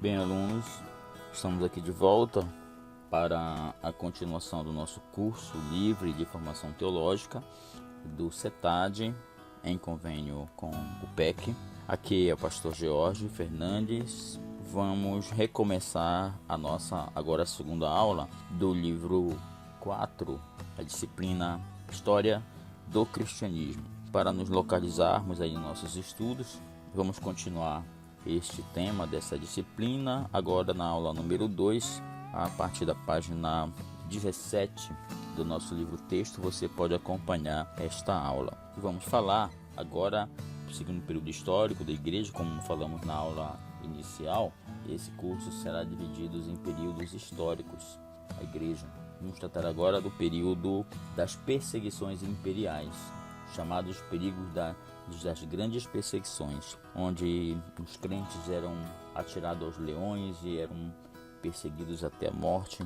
Bem, alunos, estamos aqui de volta para a continuação do nosso curso livre de formação teológica do CETAD, em convênio com o PEC. Aqui é o pastor George Fernandes. Vamos recomeçar a nossa agora segunda aula do livro 4, a disciplina História do Cristianismo. Para nos localizarmos aí nos nossos estudos, vamos continuar este tema dessa disciplina agora na aula número 2, a partir da página 17 do nosso livro texto. Você pode acompanhar esta aula. Vamos falar agora do segundo período histórico da igreja. Como falamos na aula inicial, esse curso será dividido em períodos históricos da igreja. Vamos tratar agora do período das perseguições imperiais, chamados períodos das grandes perseguições, onde os crentes eram atirados aos leões e eram perseguidos até a morte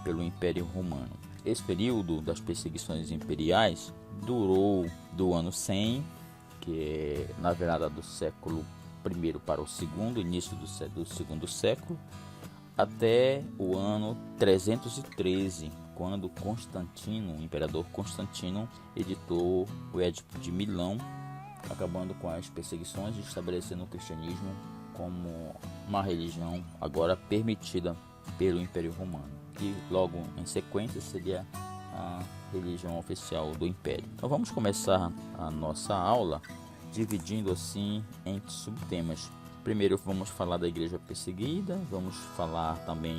pelo Império Romano. Esse período das perseguições imperiais durou do ano 100, que é na virada do século I para o segundo, início do segundo século, até o ano 313, quando Constantino, o imperador Constantino, editou o Édito de Milão, acabando com as perseguições e estabelecendo o cristianismo como uma religião agora permitida pelo Império Romano, que logo em sequência seria a religião oficial do Império. Então vamos começar a nossa aula dividindo assim em subtemas. Primeiro vamos falar da igreja perseguida, vamos falar também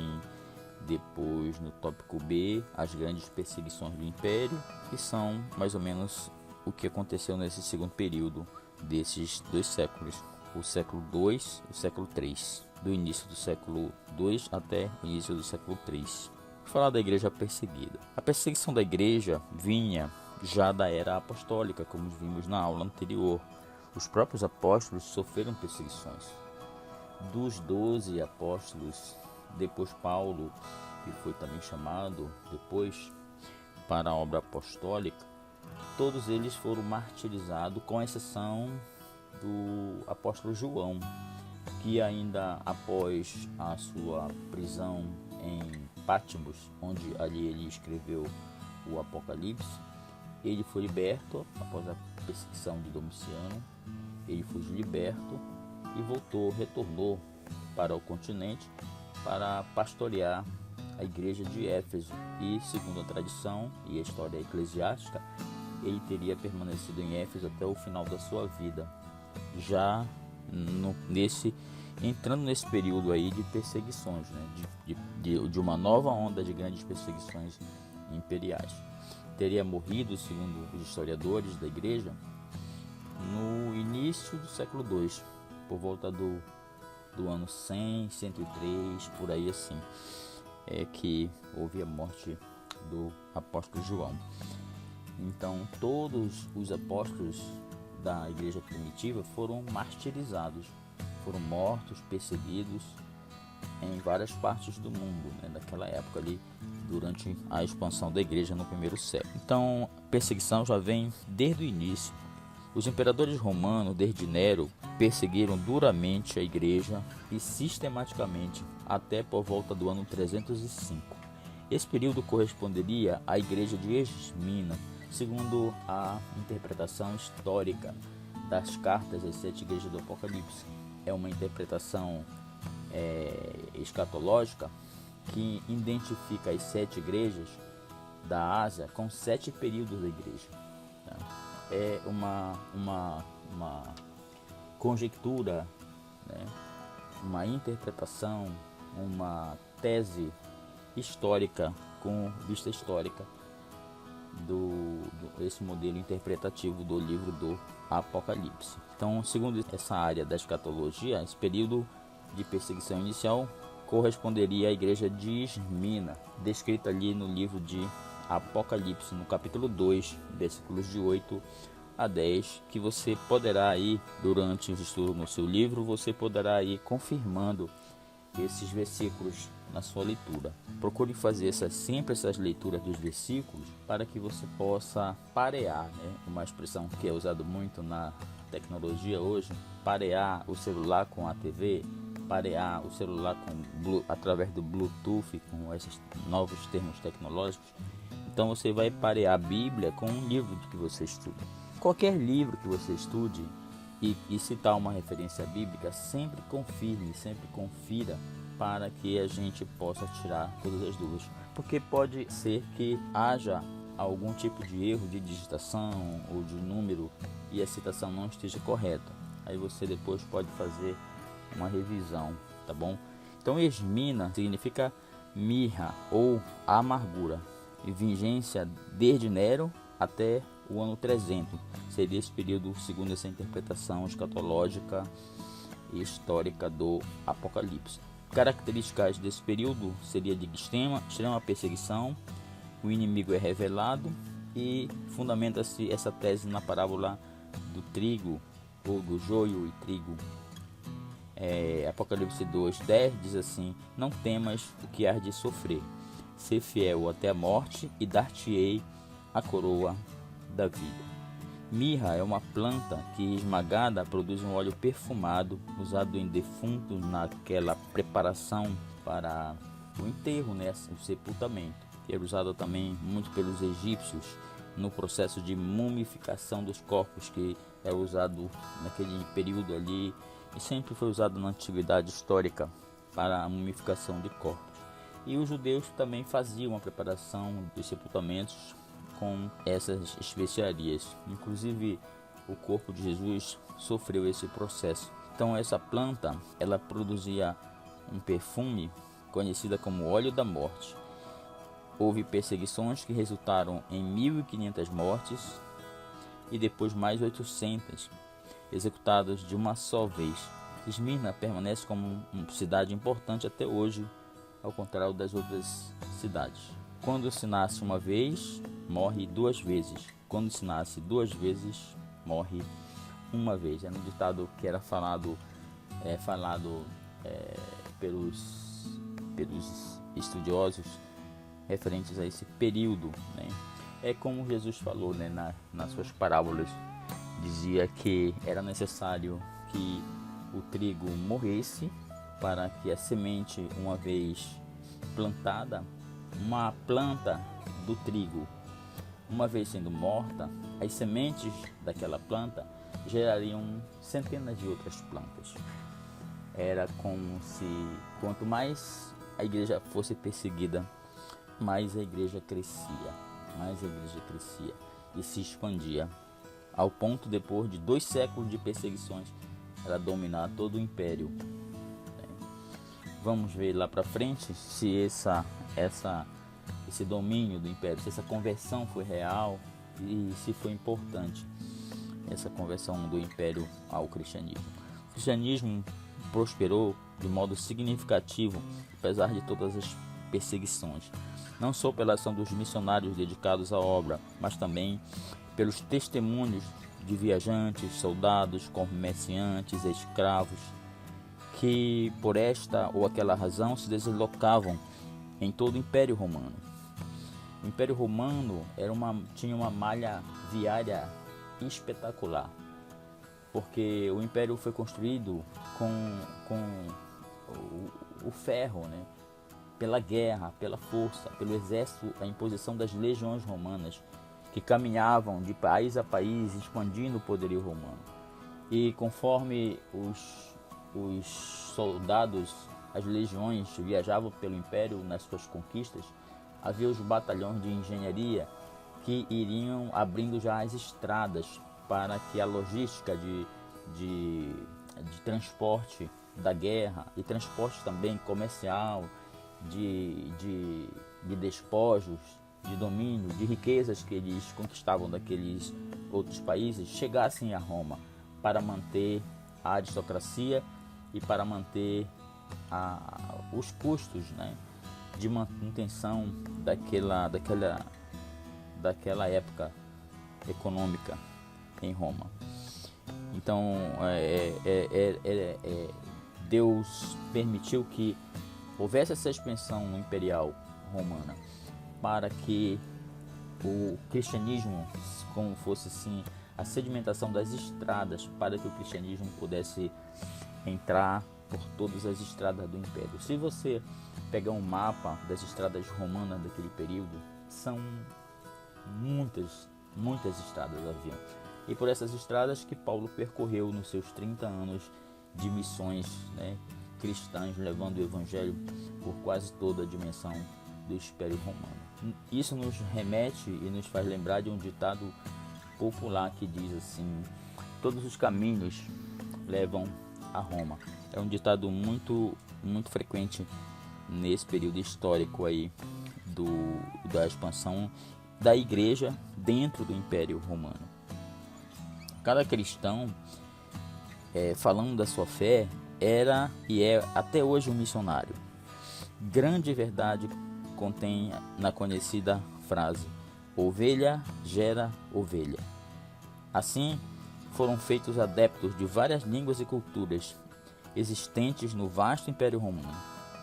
depois no tópico B as grandes perseguições do Império, que são mais ou menos o que aconteceu nesse segundo período desses dois séculos, o século II e o século III, do início do século II até o início do século III. Vou falar da igreja perseguida. A perseguição da igreja vinha já da era apostólica, como vimos na aula anterior. Os próprios apóstolos sofreram perseguições. Dos 12 apóstolos, depois Paulo, que foi também chamado depois para a obra apostólica, todos eles foram martirizados, com exceção do apóstolo João, que ainda após a sua prisão em Patmos, onde ali ele escreveu o Apocalipse, ele foi liberto após a perseguição de Domiciano. Ele foi liberto e retornou para o continente para pastorear a igreja de Éfeso. E segundo a tradição e a história eclesiástica, ele teria permanecido em Éfeso até o final da sua vida, já entrando nesse período aí de perseguições, né? de uma nova onda de grandes perseguições imperiais. Teria morrido, segundo os historiadores da igreja, no início do século II, por volta do ano 100, 103, por aí assim, que houve a morte do apóstolo João. Então todos os apóstolos da igreja primitiva foram martirizados, foram mortos, perseguidos em várias partes do mundo, né, daquela época ali, durante a expansão da igreja no primeiro século. Então a perseguição já vem desde o início. Os imperadores romanos, desde Nero, perseguiram duramente a igreja e sistematicamente até por volta do ano 305. Esse período corresponderia à igreja de Esmina, segundo a interpretação histórica das cartas às 7 igrejas do Apocalipse. É uma interpretação escatológica que identifica as 7 igrejas da Ásia com 7 períodos da igreja. Tá? É uma conjectura, né? Uma interpretação, uma tese histórica, com vista histórica, esse modelo interpretativo do livro do Apocalipse. Então, segundo essa área da escatologia, esse período de perseguição inicial corresponderia à igreja de Esmina, descrita ali no livro de Apocalipse, no capítulo 2, versículos de 8 a 10, que você poderá ir, durante os estudos no seu livro, você poderá ir confirmando esses versículos na sua leitura. Procure fazer sempre essas leituras dos versículos para que você possa parear, né? Uma expressão que é usada muito na tecnologia hoje, parear o celular com a TV, parear o celular através do Bluetooth, com esses novos termos tecnológicos. Então você vai parear a Bíblia com um livro que você estuda. Qualquer livro que você estude e citar uma referência bíblica, sempre confirme, sempre confira, para que a gente possa tirar todas as dúvidas. Porque pode ser que haja algum tipo de erro de digitação ou de número e a citação não esteja correta. Aí você depois pode fazer uma revisão, tá bom? Então Esmina significa mirra ou amargura, e vigência desde Nero até o ano 300. Seria esse período segundo essa interpretação escatológica e histórica do Apocalipse. Características desse período seria de extrema perseguição, o inimigo é revelado, e fundamenta-se essa tese na parábola do trigo, ou do joio e trigo. Apocalipse 2:10 diz assim: não temas o que hás de sofrer, ser fiel até a morte e dar-te-ei a coroa da vida. Mirra é uma planta que, esmagada, produz um óleo perfumado usado em defuntos naquela preparação para o enterro, né, o sepultamento. Era usado também muito pelos egípcios no processo de mumificação dos corpos, que é usado naquele período ali e sempre foi usado na antiguidade histórica para a mumificação de corpos. E os judeus também faziam a preparação dos sepultamentos com essas especiarias. Inclusive o corpo de Jesus sofreu esse processo. Então essa planta, ela produzia um perfume conhecida como óleo da morte. Houve perseguições que resultaram em 1.500 mortes e depois mais 800 executadas de uma só vez. Esmirna permanece como uma cidade importante até hoje, ao contrário das outras cidades. Quando se nasce uma vez, morre duas vezes. Quando se nasce duas vezes, morre uma vez. É um ditado que era falado pelos estudiosos referentes a esse período, né? É como Jesus falou, né, nas suas parábolas, dizia que era necessário que o trigo morresse para que a semente, uma vez plantada, uma planta do trigo, uma vez sendo morta, as sementes daquela planta gerariam centenas de outras plantas. Era como se quanto mais a igreja fosse perseguida, mais a igreja crescia, e se expandia, ao ponto, depois de 2 séculos de perseguições, ela dominar todo o império. Vamos ver lá para frente se esse domínio do império, se essa conversão foi real e se foi importante essa conversão do império ao cristianismo. O cristianismo prosperou de modo significativo, apesar de todas as perseguições, não só pela ação dos missionários dedicados à obra, mas também pelos testemunhos de viajantes, soldados, comerciantes, escravos, que por esta ou aquela razão se deslocavam em todo o Império Romano. O Império Romano tinha uma malha viária espetacular, porque o Império foi construído com o ferro, né? Pela guerra, pela força, pelo exército, a imposição das legiões romanas, que caminhavam de país a país, expandindo o poderio romano. E conforme os soldados, as legiões viajavam pelo Império nas suas conquistas, havia os batalhões de engenharia que iriam abrindo já as estradas para que a logística de transporte da guerra e transporte também comercial, de despojos, de domínio, de riquezas que eles conquistavam daqueles outros países, chegassem a Roma para manter a aristocracia e para manter os custos, né, de manutenção daquela época econômica em Roma. Então Deus permitiu que houvesse essa expansão imperial romana para que o cristianismo, como fosse assim, a sedimentação das estradas para que o cristianismo pudesse entrar por todas as estradas do Império. Se você pegar um mapa das estradas romanas daquele período, são muitas estradas haviam. E por essas estradas que Paulo percorreu nos seus 30 anos de missões, né, cristãs, levando o evangelho por quase toda a dimensão do Império Romano. Isso nos remete e nos faz lembrar de um ditado popular que diz assim: todos os caminhos levam a Roma. É um ditado muito frequente nesse período histórico aí da expansão da igreja dentro do Império Romano. Cada cristão, falando da sua fé, era e é até hoje um missionário. Grande verdade contém na conhecida frase: ovelha gera ovelha. Assim, foram feitos adeptos de várias línguas e culturas existentes no vasto Império Romano.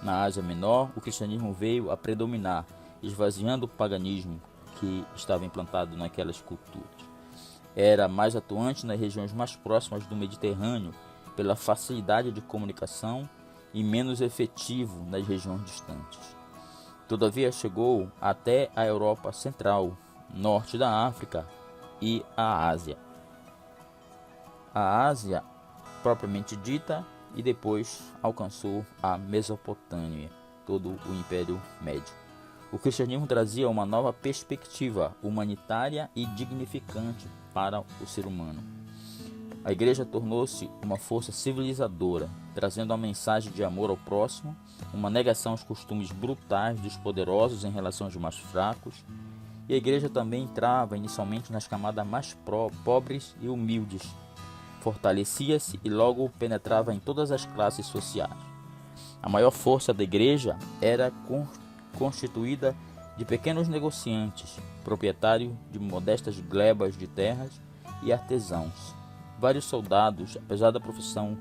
Na Ásia Menor, o cristianismo veio a predominar, esvaziando o paganismo que estava implantado naquelas culturas. Era mais atuante nas regiões mais próximas do Mediterrâneo pela facilidade de comunicação e menos efetivo nas regiões distantes. Todavia chegou até a Europa Central, norte da África e a Ásia. A Ásia propriamente dita, e depois alcançou a Mesopotâmia, todo o Império Médio. O cristianismo trazia uma nova perspectiva humanitária e dignificante para o ser humano. A igreja tornou-se uma força civilizadora, trazendo uma mensagem de amor ao próximo, uma negação aos costumes brutais dos poderosos em relação aos mais fracos, e a igreja também entrava inicialmente nas camadas mais pobres e humildes, fortalecia-se e logo penetrava em todas as classes sociais. A maior força da igreja era constituída de pequenos negociantes, proprietários de modestas glebas de terras e artesãos. Vários soldados, apesar da profissão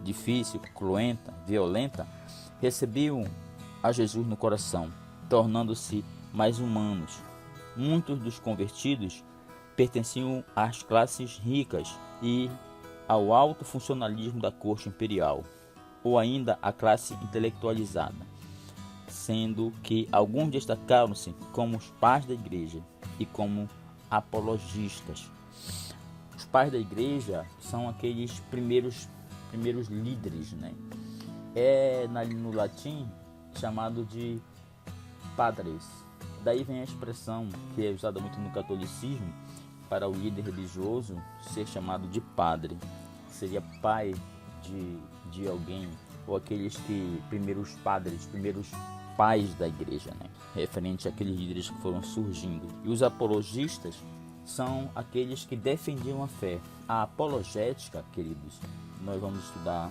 difícil, cruenta, violenta, recebiam a Jesus no coração, tornando-se mais humanos. Muitos dos convertidos pertenciam às classes ricas e ao alto funcionalismo da corte imperial, ou ainda à classe intelectualizada, sendo que alguns destacaram-se como os pais da igreja e como apologistas. Os pais da igreja são aqueles primeiros líderes, né? No latim chamado de padres. Daí vem a expressão que é usada muito no catolicismo para o líder religioso ser chamado de padre. Seria pai de alguém, ou aqueles primeiros pais da igreja, né? Referente àqueles líderes que foram surgindo. E os apologistas são aqueles que defendiam a fé. A apologética, queridos, nós vamos estudar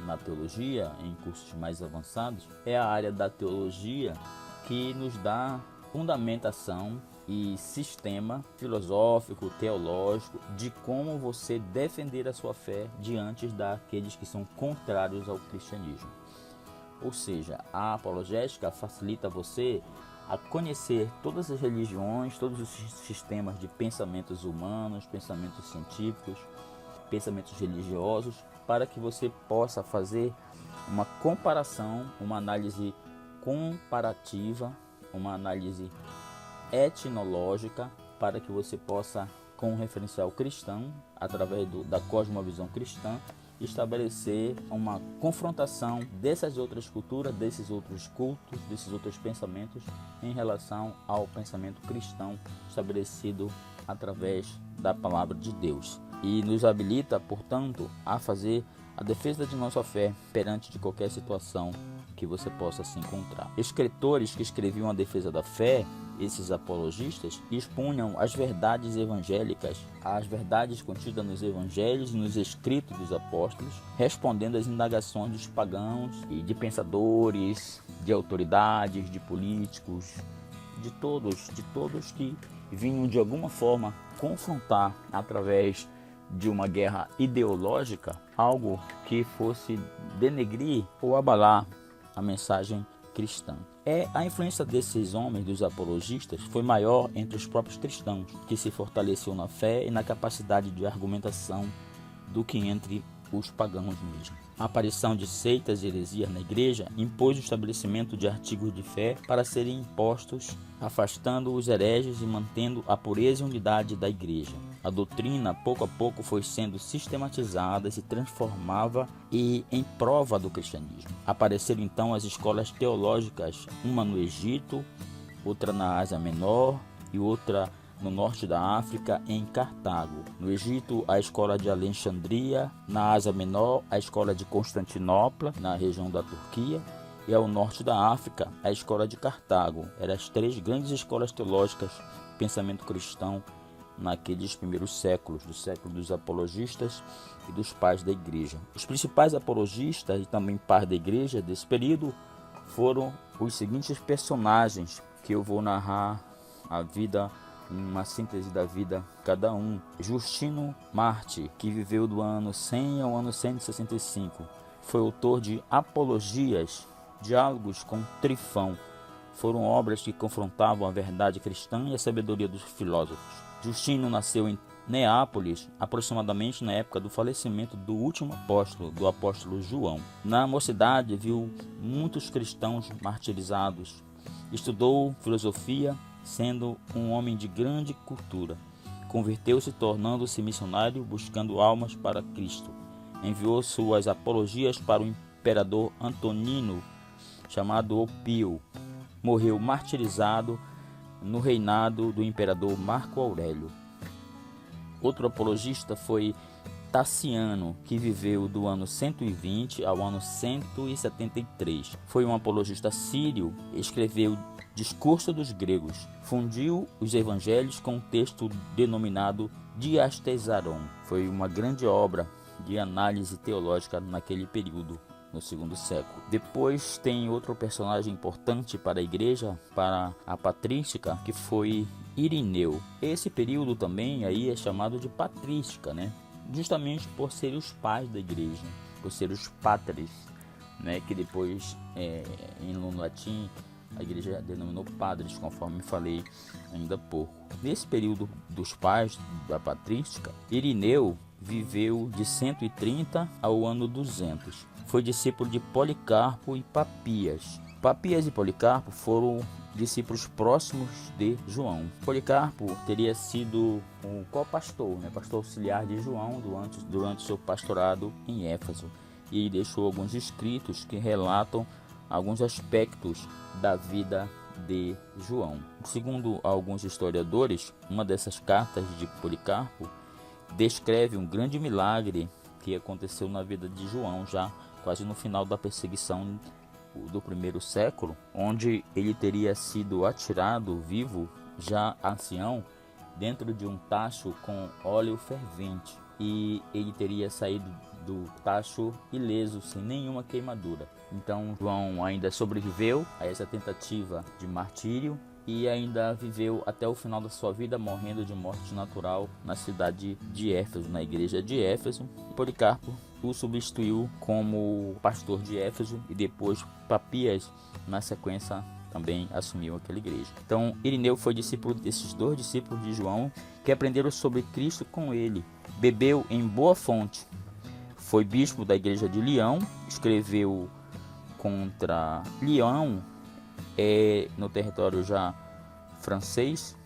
na teologia, em cursos mais avançados, é a área da teologia que nos dá fundamentação e sistema filosófico, teológico, de como você defender a sua fé diante daqueles que são contrários ao cristianismo. Ou seja, a apologética facilita você a conhecer todas as religiões, todos os sistemas de pensamentos humanos, pensamentos científicos, pensamentos religiosos, para que você possa fazer uma comparação, uma análise comparativa, uma análise etnológica, para que você possa, com um referencial cristão, através da cosmovisão cristã, estabelecer uma confrontação dessas outras culturas, desses outros cultos, desses outros pensamentos em relação ao pensamento cristão estabelecido através da palavra de Deus. E nos habilita, portanto, a fazer a defesa de nossa fé perante de qualquer situação que você possa se encontrar. Escritores que escreviam a defesa da fé, esses apologistas, expunham as verdades evangélicas, as verdades contidas nos evangelhos e nos escritos dos apóstolos, respondendo às indagações dos pagãos e de pensadores, de autoridades, de políticos, de todos que vinham de alguma forma confrontar através de uma guerra ideológica algo que fosse denegrir ou abalar a mensagem cristã. A influência desses homens, dos apologistas, foi maior entre os próprios cristãos, que se fortaleciam na fé e na capacidade de argumentação do que entre os pagãos mesmo. A aparição de seitas e heresias na igreja impôs o estabelecimento de artigos de fé para serem impostos, afastando os hereges e mantendo a pureza e unidade da igreja. A doutrina, pouco a pouco, foi sendo sistematizada e se transformava em prova do cristianismo. Apareceram então as escolas teológicas, uma no Egito, outra na Ásia Menor e outra no norte da África, em Cartago. No Egito, a escola de Alexandria; na Ásia Menor, a escola de Constantinopla, na região da Turquia; e ao norte da África, a escola de Cartago. Eram as três grandes escolas teológicas do pensamento cristão naqueles primeiros séculos, do século dos apologistas e dos pais da igreja. Os principais apologistas e também pais da igreja desse período foram os seguintes personagens, que eu vou narrar a vida, uma síntese da vida cada um. Justino Marte, que viveu do ano 100 ao ano 165, foi autor de Apologias, Diálogos com Trifão. Foram obras que confrontavam a verdade cristã e a sabedoria dos filósofos. Justino nasceu em Neápolis, aproximadamente na época do falecimento do último apóstolo, do apóstolo João. Na mocidade, viu muitos cristãos martirizados. Estudou filosofia, sendo um homem de grande cultura. Converteu-se, tornando-se missionário, buscando almas para Cristo. Enviou suas apologias para o imperador Antonino, chamado Opio. Morreu martirizado no reinado do imperador Marco Aurélio. Outro apologista foi Taciano, que viveu do ano 120 ao ano 173. Foi um apologista sírio, escreveu Discurso dos Gregos, fundiu os evangelhos com um texto denominado Diastesaron. Foi uma grande obra de análise teológica naquele período, no segundo século. Depois tem outro personagem importante para a igreja, para a patrística, que foi Irineu. Esse período também aí é chamado de patrística, né? Justamente por ser os pais da igreja, por ser os patres, né? Que depois no latim a igreja denominou padres, conforme falei ainda há pouco. Nesse período dos pais da patrística, Irineu viveu de 130 ao ano 200. Foi discípulo de Policarpo e Papias. Papias e Policarpo foram discípulos próximos de João. Policarpo teria sido o co-pastor, pastor auxiliar de João durante seu pastorado em Éfeso, e deixou alguns escritos que relatam alguns aspectos da vida de João. Segundo alguns historiadores, uma dessas cartas de Policarpo descreve um grande milagre que aconteceu na vida de João, já quase no final da perseguição do primeiro século, onde ele teria sido atirado vivo, já ancião, dentro de um tacho com óleo fervente, e ele teria saído do tacho ileso, sem nenhuma queimadura. Então João ainda sobreviveu a essa tentativa de martírio e ainda viveu até o final da sua vida, morrendo de morte natural na cidade de Éfeso, na igreja de Éfeso. Policarpo o substituiu como pastor de Éfeso, e depois Papias, na sequência, também assumiu aquela igreja. Então Irineu foi discípulo desses dois discípulos de João, que aprenderam sobre Cristo com ele. Bebeu em boa fonte. Foi bispo da igreja de Lyon, escreveu contra Lyon, no território já francês,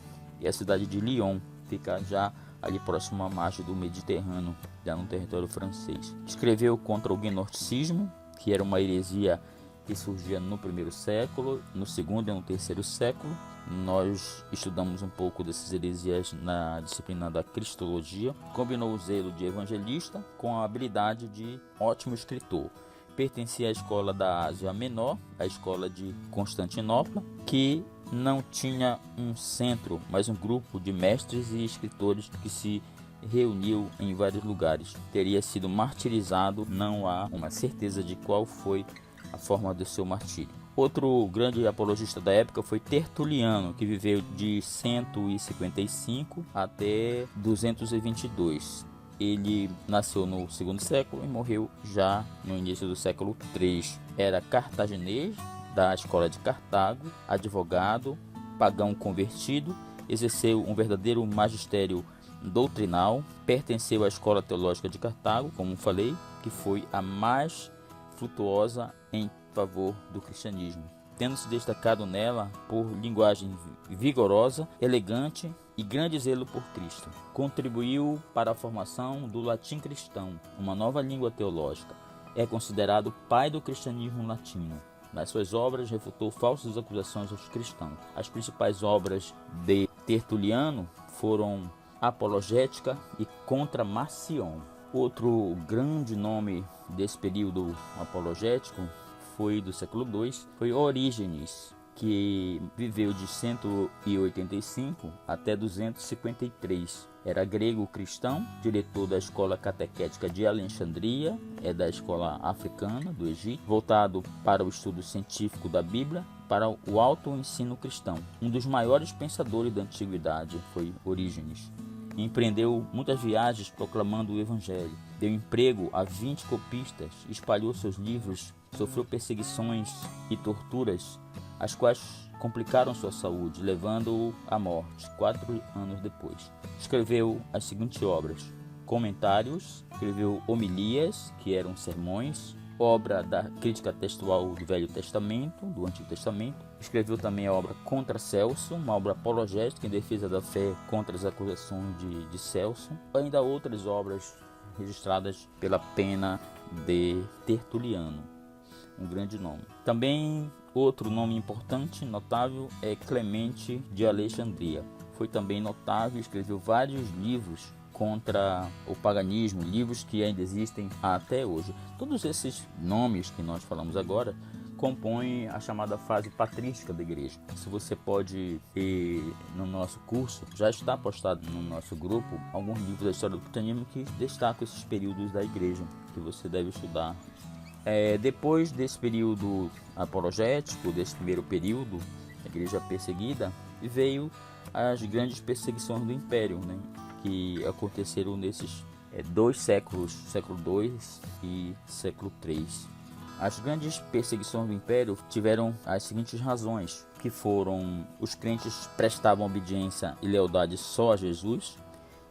e a cidade de Lyon fica já ali próximo à margem do Mediterrâneo, já no território francês. Escreveu contra o gnosticismo, que era uma heresia que surgia no primeiro século, no segundo e no terceiro século. Nós estudamos um pouco dessas heresias na disciplina da Cristologia. Combinou o zelo de evangelista com a habilidade de ótimo escritor. Pertencia à escola da Ásia Menor, a escola de Constantinopla, que não tinha um centro, mas um grupo de mestres e escritores que se reuniu em vários lugares. Teria sido martirizado, não há uma certeza de qual foi a forma do seu martírio. Outro grande apologista da época foi Tertuliano, que viveu de 155 até 222. Ele nasceu no segundo século e morreu já no início do século III. Era cartaginês, da escola de Cartago, advogado, pagão convertido, exerceu um verdadeiro magistério doutrinal, pertenceu à escola teológica de Cartago, como falei, que foi a mais frutuosa em favor do cristianismo, tendo se destacado nela por linguagem vigorosa, elegante e grande zelo por Cristo. Contribuiu para a formação do latim cristão, uma nova língua teológica. É considerado o pai do cristianismo latino. Nas suas obras, refutou falsas acusações aos cristãos. As principais obras de Tertuliano foram Apologética e Contra Marcion. Outro grande nome desse período apologético foi do século II, foi Orígenes, que viveu de 185 até 253. Era grego cristão, diretor da escola catequética de Alexandria, da escola africana do Egito, voltado para o estudo científico da Bíblia, para o alto ensino cristão. Um dos maiores pensadores da antiguidade foi Orígenes. Empreendeu muitas viagens proclamando o Evangelho. Deu emprego a 20 copistas, espalhou seus livros, sofreu perseguições e torturas, as quais complicaram sua saúde, levando-o à morte 4 anos depois. Escreveu as seguintes obras: comentários, escreveu homilias, que eram sermões, obra da crítica textual do Velho Testamento, do Antigo Testamento. Escreveu também a obra Contra Celso, uma obra apologética em defesa da fé contra as acusações de Celso. Ainda outras obras registradas pela pena de Tertuliano, um grande nome. Também outro nome importante, notável, é Clemente de Alexandria. Foi também notável, escreveu vários livros contra o paganismo, livros que ainda existem até hoje. Todos esses nomes que nós falamos agora compõem a chamada fase patrística da igreja. Se você pode ver no nosso curso, já está postado no nosso grupo alguns livros da história do cristianismo que destacam esses períodos da igreja que você deve estudar. Depois desse período apologético, desse primeiro período, a igreja perseguida, veio as grandes perseguições do império, que aconteceram nesses 2 séculos, século II e século III. As grandes perseguições do império tiveram as seguintes razões, que foram: os crentes prestavam obediência e lealdade só a Jesus,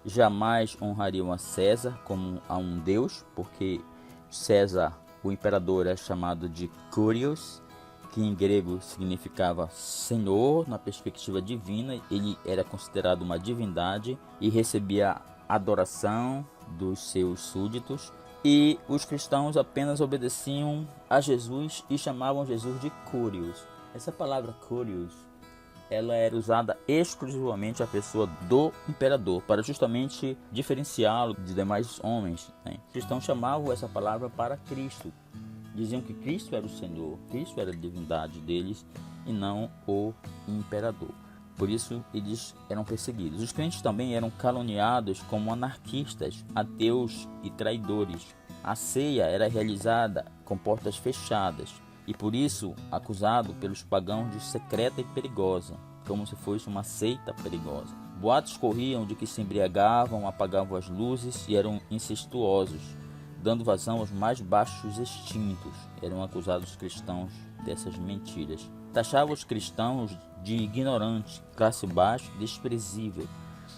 jamais honrariam a César como a um deus, porque César, o imperador, é chamado de Kyrios, que em grego significava Senhor na perspectiva divina. Ele era considerado uma divindade e recebia adoração dos seus súditos. E os cristãos apenas obedeciam a Jesus e chamavam Jesus de Kyrios. Essa palavra Kyrios, ela era usada exclusivamente à pessoa do imperador, para justamente diferenciá-lo de demais homens. Os cristãos chamavam essa palavra para Cristo. Diziam que Cristo era o Senhor, Cristo era a divindade deles e não o imperador. Por isso eles eram perseguidos. Os crentes também eram caluniados como anarquistas, ateus e traidores. A ceia era realizada com portas fechadas e por isso acusado pelos pagãos de secreta e perigosa, como se fosse uma seita perigosa. Boatos corriam de que se embriagavam, apagavam as luzes e eram incestuosos, dando vazão aos mais baixos instintos. Eram acusados os cristãos dessas mentiras. Taxavam os cristãos de ignorantes, classe baixa, desprezível.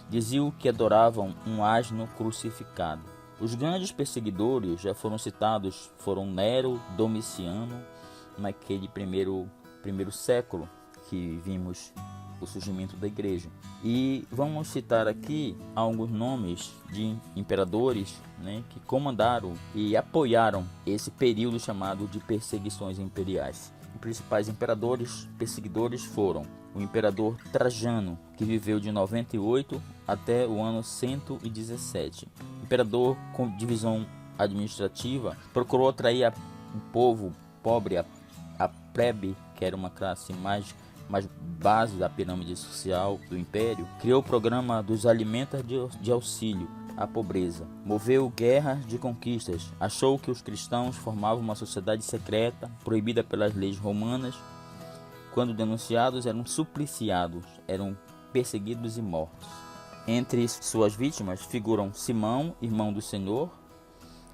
Diziam que adoravam um asno crucificado. Os grandes perseguidores já foram citados, foram Nero, Domiciano, naquele primeiro século que vimos o surgimento da igreja. E vamos citar aqui alguns nomes de imperadores, que comandaram e apoiaram esse período chamado de perseguições imperiais. Os principais imperadores perseguidores foram o imperador Trajano, que viveu de 98 até o ano 117. Imperador com divisão administrativa, procurou atrair o povo pobre, a plebe, que era uma classe mais base da pirâmide social do império. Criou o programa dos alimentos de auxílio à pobreza. Moveu guerras de conquistas. Achou que os cristãos formavam uma sociedade secreta, proibida pelas leis romanas. Quando denunciados, eram supliciados, eram perseguidos e mortos. Entre suas vítimas figuram Simão, irmão do Senhor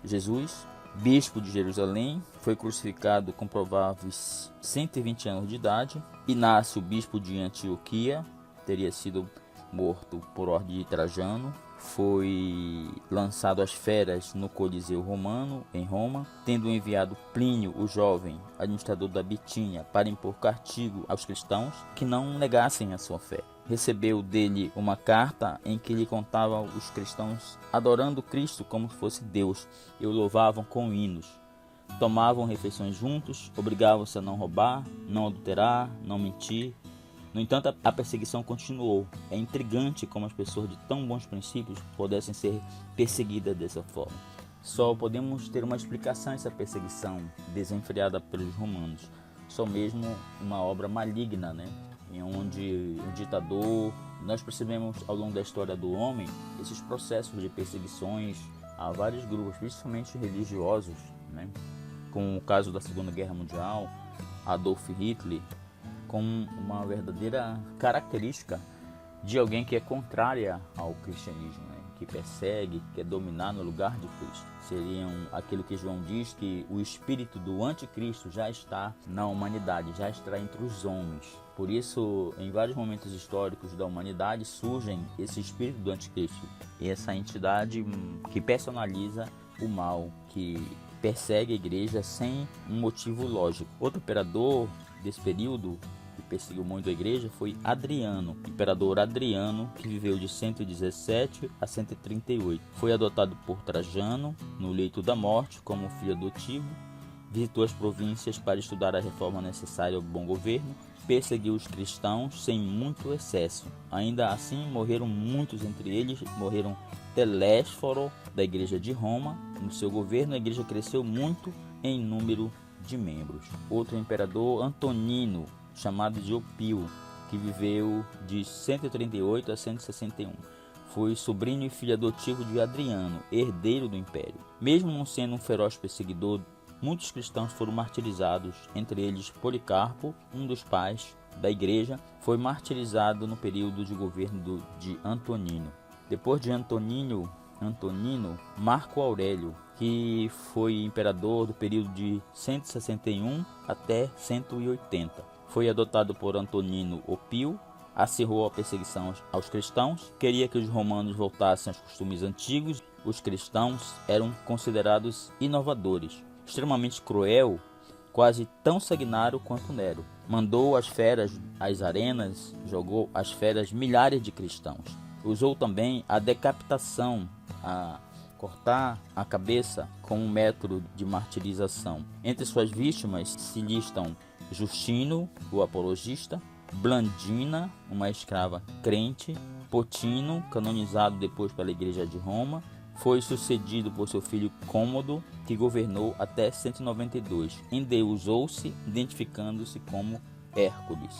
Jesus, bispo de Jerusalém, foi crucificado com prováveis 120 anos de idade. Inácio, bispo de Antioquia, teria sido morto por ordem de Trajano. foi lançado às feras no Coliseu Romano, em Roma, tendo enviado Plínio, o jovem, administrador da Bitínia, para impor castigo aos cristãos que não negassem a sua fé. Recebeu dele uma carta em que lhe contava os cristãos adorando Cristo como se fosse Deus e o louvavam com hinos. Tomavam refeições juntos, obrigavam-se a não roubar, não adulterar, não mentir. No entanto, a perseguição continuou. É intrigante como as pessoas de tão bons princípios pudessem ser perseguidas dessa forma. Só podemos ter uma explicação a essa perseguição desenfreada pelos romanos. Só mesmo uma obra maligna, em onde um ditador... Nós percebemos ao longo da história do homem esses processos de perseguições a vários grupos, principalmente religiosos, com o caso da Segunda Guerra Mundial, Adolf Hitler, com uma verdadeira característica de alguém que é contrária ao cristianismo, que persegue, que quer dominar no lugar de Cristo. Seriam aquilo que João diz, que o espírito do anticristo já está na humanidade, já está entre os homens. Por isso, em vários momentos históricos da humanidade surgem esse espírito do anticristo, e essa entidade que personaliza o mal, que persegue a igreja sem um motivo lógico. Outro imperador desse período que perseguiu muito a igreja foi Adriano, imperador Adriano, que viveu de 117 a 138. Foi adotado por Trajano no leito da morte como filho adotivo, visitou as províncias para estudar a reforma necessária ao bom governo, perseguiu os cristãos sem muito excesso. Ainda assim morreram muitos, entre eles morreram Telésforo da igreja de Roma. No seu governo a igreja cresceu muito em número de membros. Outro imperador, Antonino, chamado de Opio, que viveu de 138 a 161. Foi sobrinho e filho adotivo de Adriano, herdeiro do império. Mesmo não sendo um feroz perseguidor, muitos cristãos foram martirizados, entre eles Policarpo, um dos pais da igreja, foi martirizado no período de governo de Antonino. Depois de Antonino, Marco Aurélio, que foi imperador do período de 161 até 180. Foi adotado por Antonino Opio, acirrou a perseguição aos cristãos, queria que os romanos voltassem aos costumes antigos. Os cristãos eram considerados inovadores. Extremamente cruel, quase tão sanguinário quanto Nero. Mandou às feras as arenas, jogou às feras milhares de cristãos. Usou também a decapitação, a cortar a cabeça como um método de martirização. Entre suas vítimas se listam Justino, o apologista, Blandina, uma escrava crente, Potino, canonizado depois pela Igreja de Roma, foi sucedido por seu filho Cômodo, que governou até 192. Endeusou-se, identificando-se como Hércules.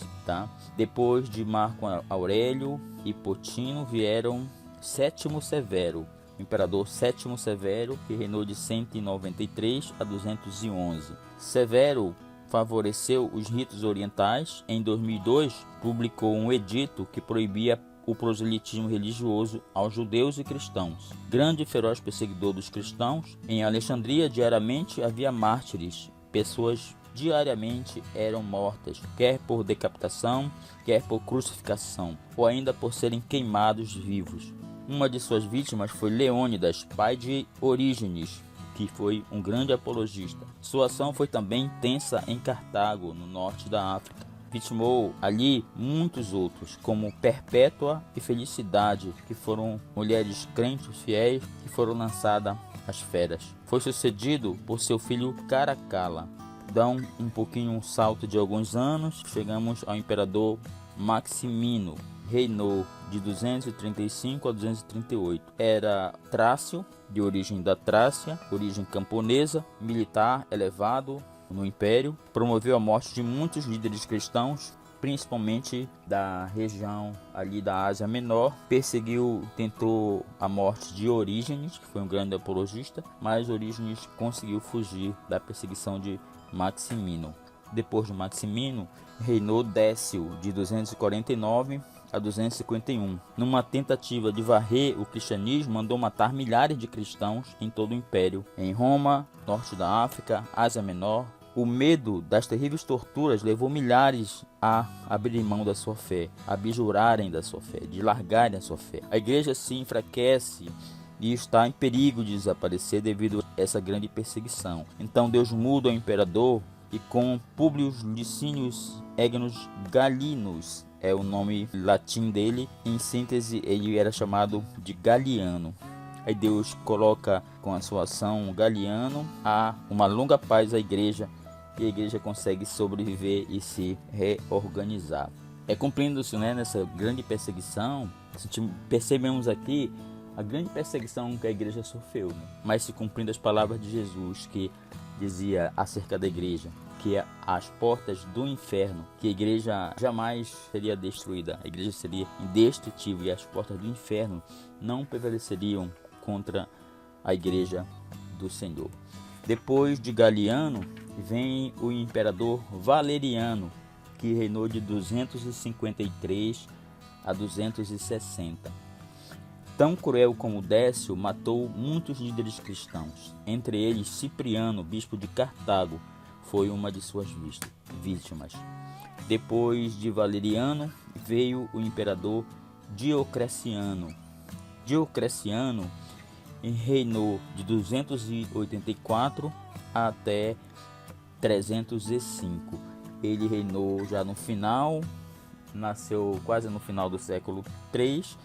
Depois de Marco Aurélio e Potino vieram Sétimo Severo, o imperador Sétimo Severo, que reinou de 193 a 211. Severo favoreceu os ritos orientais. Em 2002, publicou um edito que proibia o proselitismo religioso aos judeus e cristãos. Grande e feroz perseguidor dos cristãos, em Alexandria diariamente havia mártires. Pessoas diariamente eram mortas, quer por decapitação, quer por crucificação, ou ainda por serem queimados vivos. Uma de suas vítimas foi Leônidas, pai de Orígenes, que foi um grande apologista. Sua ação foi também intensa em Cartago, no norte da África. Vitimou ali muitos outros, como Perpétua e Felicidade, que foram mulheres crentes fiéis que foram lançadas às feras. Foi sucedido por seu filho Caracalla. Dá um pouquinho um salto de alguns anos, chegamos ao imperador Maximino. Reinou de 235 a 238. Era trácio, de origem da Trácia, origem camponesa, militar elevado no império. Promoveu a morte de muitos líderes cristãos, principalmente da região ali da Ásia Menor. Tentou a morte de Orígenes, que foi um grande apologista, mas Orígenes conseguiu fugir da perseguição de Maximino. Depois de Maximino, reinou Décio, de 249 a 251. Numa tentativa de varrer o cristianismo, mandou matar milhares de cristãos em todo o império, em Roma, norte da África, Ásia Menor, O medo das terríveis torturas levou milhares a abrir mão da sua fé, a abjurarem da sua fé, de largarem a sua fé. A igreja se enfraquece e está em perigo de desaparecer devido a essa grande perseguição. Então Deus muda o imperador e com Públio Licínios Egnus Galinus, é o nome latim dele, em síntese ele era chamado de Galiano. Aí Deus coloca com a sua ação Galiano a uma longa paz à igreja, e a igreja consegue sobreviver e se reorganizar. Cumprindo-se, nessa grande perseguição, percebemos aqui a grande perseguição que a igreja sofreu, mas se cumprindo as palavras de Jesus que dizia acerca da igreja, que as portas do inferno, que a igreja jamais seria destruída, a igreja seria indestrutível e as portas do inferno não prevaleceriam contra a igreja do Senhor. Depois de Galiano vem o imperador Valeriano, que reinou de 253 a 260. Tão cruel como Décio, matou muitos líderes cristãos. Entre eles, Cipriano, bispo de Cartago, foi uma de suas vítimas. Depois de Valeriano, veio o imperador Diocleciano. Diocleciano reinou de 284 até 305. Ele reinou já no final, nasceu quase no final do século 3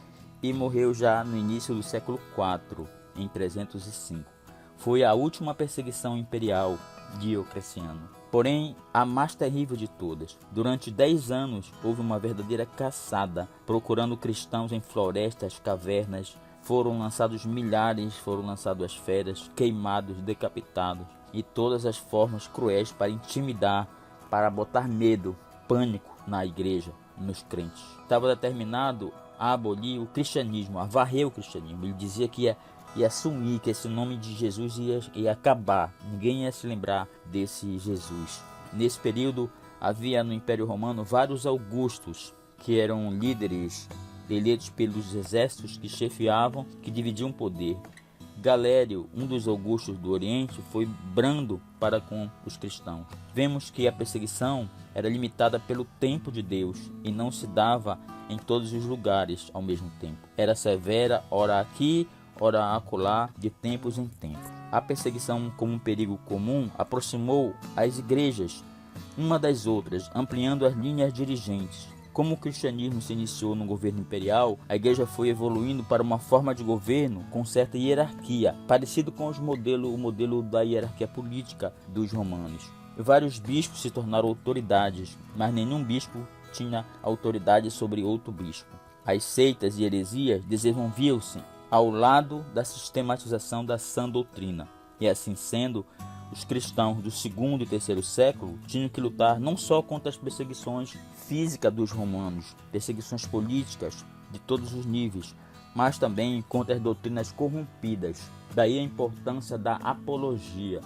e morreu já no início do século 4, em 305. Foi a última perseguição imperial de Diocleciano, porém a mais terrível de todas. Durante 10 anos houve uma verdadeira caçada, procurando cristãos em florestas, cavernas. Foram lançados milhares, foram lançados as feras, queimados, decapitados, e todas as formas cruéis para intimidar, para botar medo, pânico na igreja, nos crentes. Estava determinado a abolir o cristianismo, a varrer o cristianismo. Ele dizia que ia assumir que esse nome de Jesus ia acabar, ninguém ia se lembrar desse Jesus. Nesse período havia no Império Romano vários augustos, que eram líderes eleitos pelos exércitos que chefiavam, que dividiam o poder. Galério, um dos augustos do Oriente, foi brando para com os cristãos. Vemos que a perseguição era limitada pelo tempo de Deus e não se dava em todos os lugares ao mesmo tempo. Era severa, ora aqui, ora acolá, de tempos em tempos. A perseguição, como um perigo comum, aproximou as igrejas uma das outras, ampliando as linhas dirigentes. Como o cristianismo se iniciou no governo imperial, a igreja foi evoluindo para uma forma de governo com certa hierarquia, parecido com o modelo da hierarquia política dos romanos. Vários bispos se tornaram autoridades, mas nenhum bispo tinha autoridade sobre outro bispo. As seitas e heresias desenvolviam-se ao lado da sistematização da sã doutrina, e assim sendo, os cristãos do segundo e terceiro século tinham que lutar não só contra as perseguições físicas dos romanos, perseguições políticas de todos os níveis, mas também contra as doutrinas corrompidas. Daí a importância da apologia,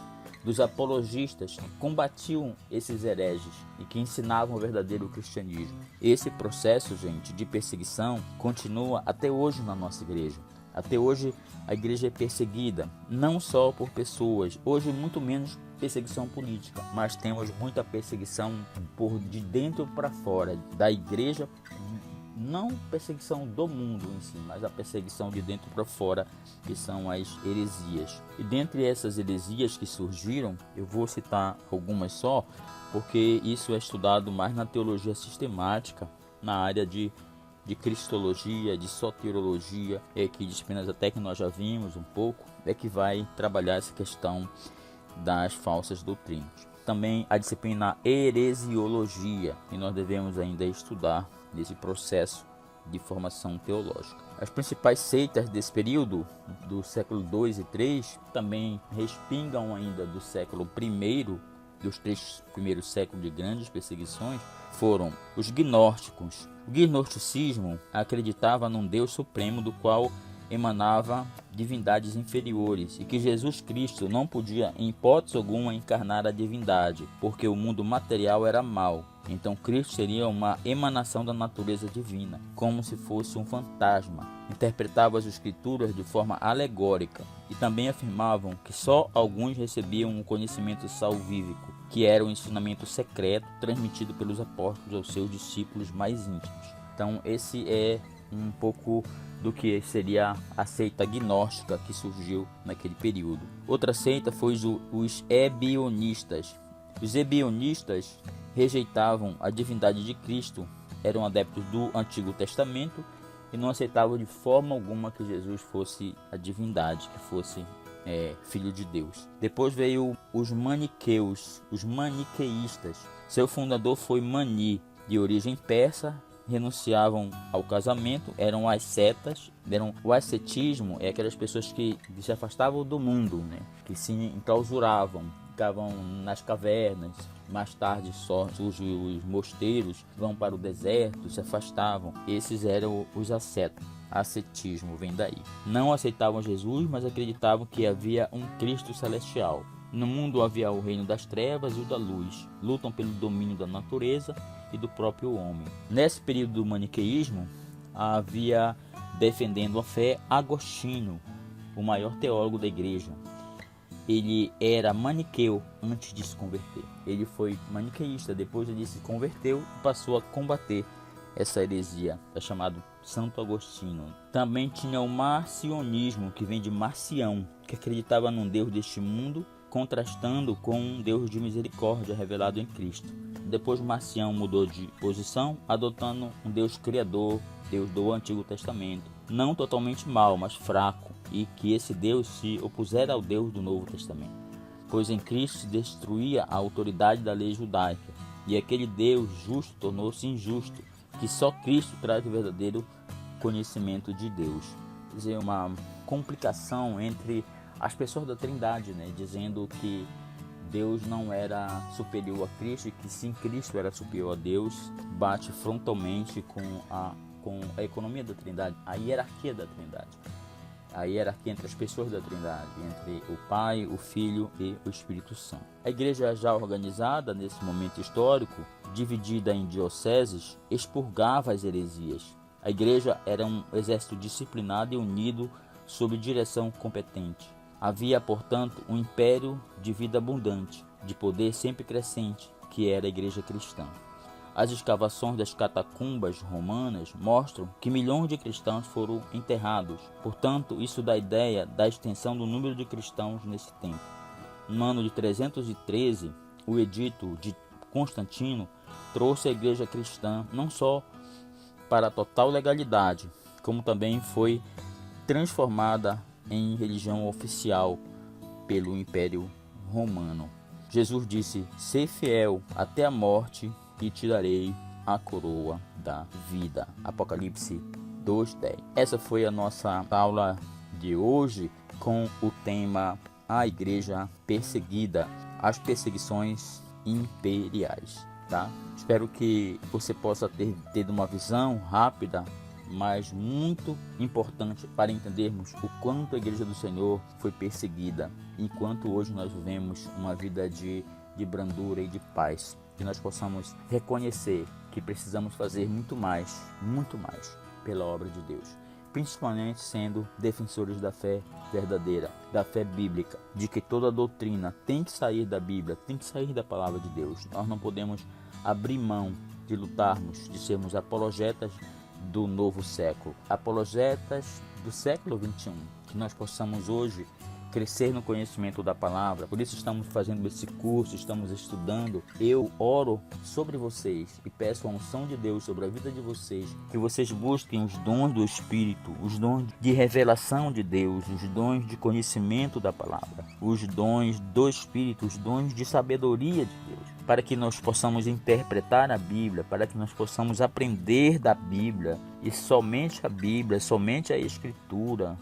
dos apologistas que combatiam esses hereges e que ensinavam o verdadeiro cristianismo. Esse processo, gente, de perseguição continua até hoje na nossa igreja. Até hoje a igreja é perseguida, não só por pessoas, hoje muito menos perseguição política, mas temos muita perseguição por de dentro para fora da igreja, não perseguição do mundo em si, mas a perseguição de dentro para fora, que são as heresias. E dentre essas heresias que surgiram, eu vou citar algumas só, porque isso é estudado mais na teologia sistemática, na área de cristologia, de soteriologia, que disciplinas até que nós já vimos um pouco, que vai trabalhar essa questão das falsas doutrinas. Também a disciplina heresiologia, que nós devemos ainda estudar nesse processo de formação teológica. As principais seitas desse período, do século 2 e 3, também respingam ainda do século I, dos 3 primeiros séculos de grandes perseguições, foram os gnósticos. O gnosticismo acreditava num Deus supremo do qual emanava divindades inferiores e que Jesus Cristo não podia em hipótese alguma encarnar a divindade, porque o mundo material era mau. Então Cristo seria uma emanação da natureza divina, como se fosse um fantasma. Interpretavam as escrituras de forma alegórica e também afirmavam que só alguns recebiam o conhecimento salvífico, que era o ensinamento secreto transmitido pelos apóstolos aos seus discípulos mais íntimos. Então esse é um pouco do que seria a seita gnóstica que surgiu naquele período. Outra seita foi os ebionistas. Os ebionistas rejeitavam a divindade de Cristo, eram adeptos do Antigo Testamento e não aceitavam de forma alguma que Jesus fosse a divindade, que fosse filho de Deus. Depois veio os maniqueus, os maniqueístas. Seu fundador foi Mani, de origem persa. Renunciavam ao casamento, eram ascetas. O ascetismo é aquelas pessoas que se afastavam do mundo, né? Que se enclausuravam, ficavam nas cavernas. Mais tarde surgem os mosteiros, vão para o deserto, se afastavam. Esses eram os ascetas. Ascetismo vem daí. Não aceitavam Jesus, mas acreditavam que havia um Cristo celestial. No mundo havia o reino das trevas e o da luz. Lutam pelo domínio da natureza e do próprio homem. Nesse período do maniqueísmo, havia, defendendo a fé, Agostinho, o maior teólogo da igreja. Ele era maniqueu antes de se converter. Ele foi maniqueísta, depois ele se converteu e passou a combater essa heresia, é chamado Santo Agostinho. Também tinha o marcionismo, que vem de Marcião, que acreditava num Deus deste mundo, contrastando com um Deus de misericórdia revelado em Cristo. Depois Marcião mudou de posição, adotando um Deus criador, Deus do Antigo Testamento, não totalmente mau, mas fraco, e que esse Deus se opusera ao Deus do Novo Testamento, pois em Cristo se destruía a autoridade da lei judaica, e aquele Deus justo tornou-se injusto, que só Cristo traz o verdadeiro conhecimento de Deus. Quer dizer, uma complicação entre as pessoas da Trindade, né? Dizendo que Deus não era superior a Cristo e que sim, Cristo era superior a Deus, bate frontalmente com a economia da Trindade, a hierarquia da Trindade, a hierarquia entre as pessoas da Trindade, entre o Pai, o Filho e o Espírito Santo. A igreja já organizada nesse momento histórico, dividida em dioceses, expurgava as heresias. A igreja era um exército disciplinado e unido sob direção competente. Havia, portanto, um império de vida abundante, de poder sempre crescente, que era a igreja cristã. As escavações das catacumbas romanas mostram que milhões de cristãos foram enterrados. Portanto, isso dá ideia da extensão do número de cristãos nesse tempo. No ano de 313, o edito de Constantino trouxe a igreja cristã não só para a total legalidade, como também foi transformada em religião oficial pelo Império Romano. Jesus disse: "Sê fiel até a morte e te darei a coroa da vida." Apocalipse 2:10. Essa foi a nossa aula de hoje com o tema A Igreja Perseguida, as perseguições imperiais, tá? Espero que você possa ter tido uma visão rápida, mas muito importante para entendermos o quanto a Igreja do Senhor foi perseguida, enquanto hoje nós vivemos uma vida de brandura e de paz. Que nós possamos reconhecer que precisamos fazer muito mais pela obra de Deus, principalmente sendo defensores da fé verdadeira, da fé bíblica, de que toda doutrina tem que sair da Bíblia, tem que sair da palavra de Deus. Nós não podemos abrir mão de lutarmos, de sermos apologetas do novo século, apologetas do século 21, que nós possamos hoje crescer no conhecimento da palavra. Por isso estamos fazendo esse curso, estamos estudando. Eu oro sobre vocês e peço a unção de Deus sobre a vida de vocês, que vocês busquem os dons do Espírito, os dons de revelação de Deus, os dons de conhecimento da palavra, os dons do Espírito, os dons de sabedoria de Deus, para que nós possamos interpretar a Bíblia, para que nós possamos aprender da Bíblia, e somente a Bíblia, somente a Escritura,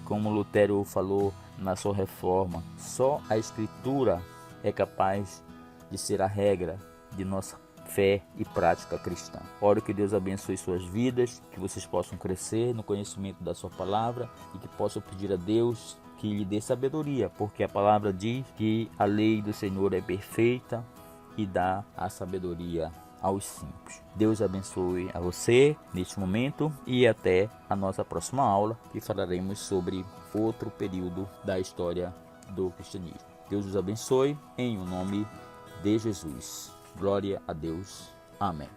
como Lutero falou na sua reforma, só a Escritura é capaz de ser a regra de nossa fé e prática cristã. Oro que Deus abençoe suas vidas, que vocês possam crescer no conhecimento da sua palavra e que possam pedir a Deus que lhe dê sabedoria, porque a palavra diz que a lei do Senhor é perfeita e dá a sabedoria aos simples. Deus abençoe a você neste momento e até a nossa próxima aula, que falaremos sobre outro período da história do cristianismo. Deus os abençoe em o nome de Jesus. Glória a Deus. Amém.